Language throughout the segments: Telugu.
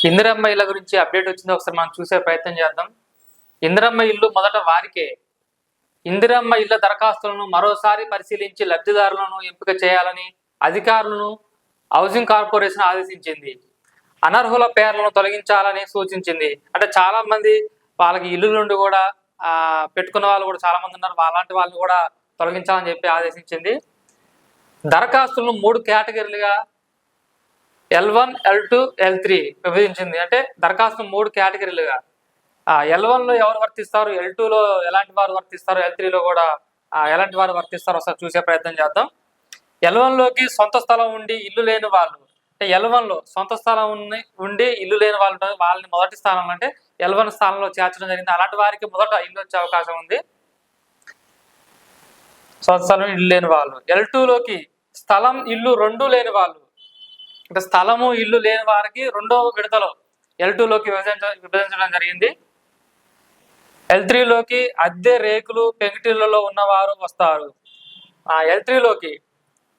ఇందిరమ్మ ఇళ్ళ గురించి అప్డేట్ వచ్చింది, ఒకసారి మనం చూసే ప్రయత్నం చేద్దాం. ఇందిరమ్మ ఇల్లు మొదట వారికే. ఇందిరమ్మ ఇళ్ల దరఖాస్తులను మరోసారి పరిశీలించి లబ్ధిదారులను ఎంపిక చేయాలని అధికారులను హౌసింగ్ కార్పొరేషన్ ఆదేశించింది. అనర్హుల పేర్లను తొలగించాలని సూచించింది. అంటే చాలా మంది వాళ్ళకి ఇల్లు నుండి కూడా పెట్టుకున్న వాళ్ళు కూడా చాలా మంది ఉన్నారు. అలాంటి వాళ్ళని కూడా తొలగించాలని చెప్పి ఆదేశించింది. దరఖాస్తులను 3 కేటగిరీలుగా L1, L2, L3 విభజించింది. అంటే దరఖాస్తు 3 కేటగిరీలుగా L1 లో ఎవరు వర్తిస్తారు, L2 లో ఎలాంటి వారు వర్తిస్తారు, L3 లో కూడా ఎలాంటి వారు వర్తిస్తారు ఒకసారి చూసే ప్రయత్నం చేద్దాం. L1 లోకి సొంత స్థలం ఉండి ఇల్లు లేని వాళ్ళు, అంటే L1 లో సొంత స్థలం ఉండి ఇల్లు లేని వాళ్ళు ఉంటారు. వాళ్ళని మొదటి స్థానంలో అంటే L1 స్థానంలో చేర్చడం జరిగింది. అలాంటి వారికి మొదట ఇల్లు వచ్చే అవకాశం ఉంది, సొంత స్థలం ఇల్లు లేని వాళ్ళు. L2 లోకి స్థలం ఇల్లు రెండూ లేని వాళ్ళు, అంటే స్థలము ఇల్లు లేని వారికి రెండో విడతలో L2 లోకి విభజించడం జరిగింది. L3 లోకి అద్దె రేకులు పెంకుటిళ్లలో ఉన్నవారు వస్తారు. L3 లోకి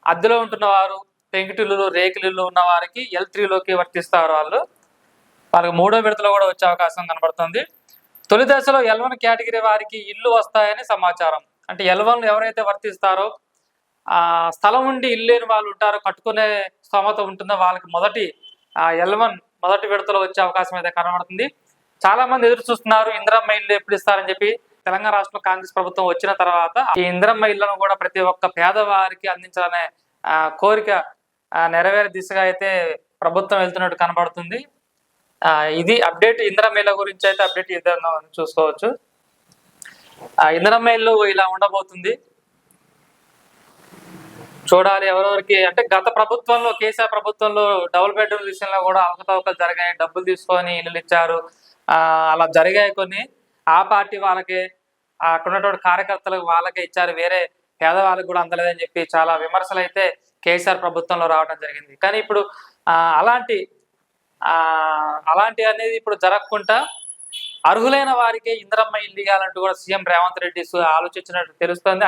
అద్దెలో ఉంటున్న వారు, పెంకుటిల్లు రేకులిల్లు ఉన్న వారికి L3 లోకి వర్తిస్తారు. వాళ్ళకి మూడో విడతలో కూడా వచ్చే అవకాశం కనబడుతుంది. తొలి దశలో L1 కేటగిరీ వారికి ఇల్లు వస్తాయని సమాచారం. అంటే L1 ఎవరైతే వర్తిస్తారో స్థలం ఉండి ఇల్లు లేని వాళ్ళు ఉంటారో, కట్టుకునే స్తోమత ఉంటుందో వాళ్ళకి మొదటి L1 మొదటి విడతలో వచ్చే అవకాశం అయితే కనబడుతుంది. చాలా మంది ఎదురు చూస్తున్నారు ఇందిరమ్మ ఇల్లు ఎప్పుడు ఇస్తారని చెప్పి. తెలంగాణ రాష్ట్రంలో కాంగ్రెస్ ప్రభుత్వం వచ్చిన తర్వాత ఈ ఇందిరమ్మ ఇళ్లను కూడా ప్రతి ఒక్క పేదవారికి అందించాలనే కోరిక నెరవేరే దిశగా అయితే ప్రభుత్వం వెళ్తున్నట్టు కనబడుతుంది. ఇది అప్డేట్. ఇందిరమ్మ ఇళ్ళ గురించి అయితే అప్డేట్ ఇద్దాం చూసుకోవచ్చు. ఇందిరమ్మ ఇల్లు ఇలా ఉండబోతుంది, చూడాలి ఎవరెవరికి. అంటే గత ప్రభుత్వంలో కేసీఆర్ ప్రభుత్వంలో డబుల్ బెడ్రూమ్ విషయంలో కూడా అవకతవకలు జరిగాయి, డబ్బులు తీసుకొని ఇల్లులు ఇచ్చారు, అలా జరిగాయి కొన్ని. ఆ పార్టీ వాళ్ళకి అక్కడ ఉన్నటువంటి కార్యకర్తలకు వాళ్ళకే ఇచ్చారు, వేరే పేదవాళ్ళకి కూడా అందలేదని చెప్పి చాలా విమర్శలు అయితే కేసీఆర్ ప్రభుత్వంలో రావడం జరిగింది. కానీ ఇప్పుడు అలాంటి అనేది ఇప్పుడు జరగకుండా అర్హులైన వారికి ఇందిరమ్మ ఇల్లు ఇవ్వాలంటూ కూడా సీఎం రేవంత్ రెడ్డి ఆలోచించినట్టు తెలుస్తుంది.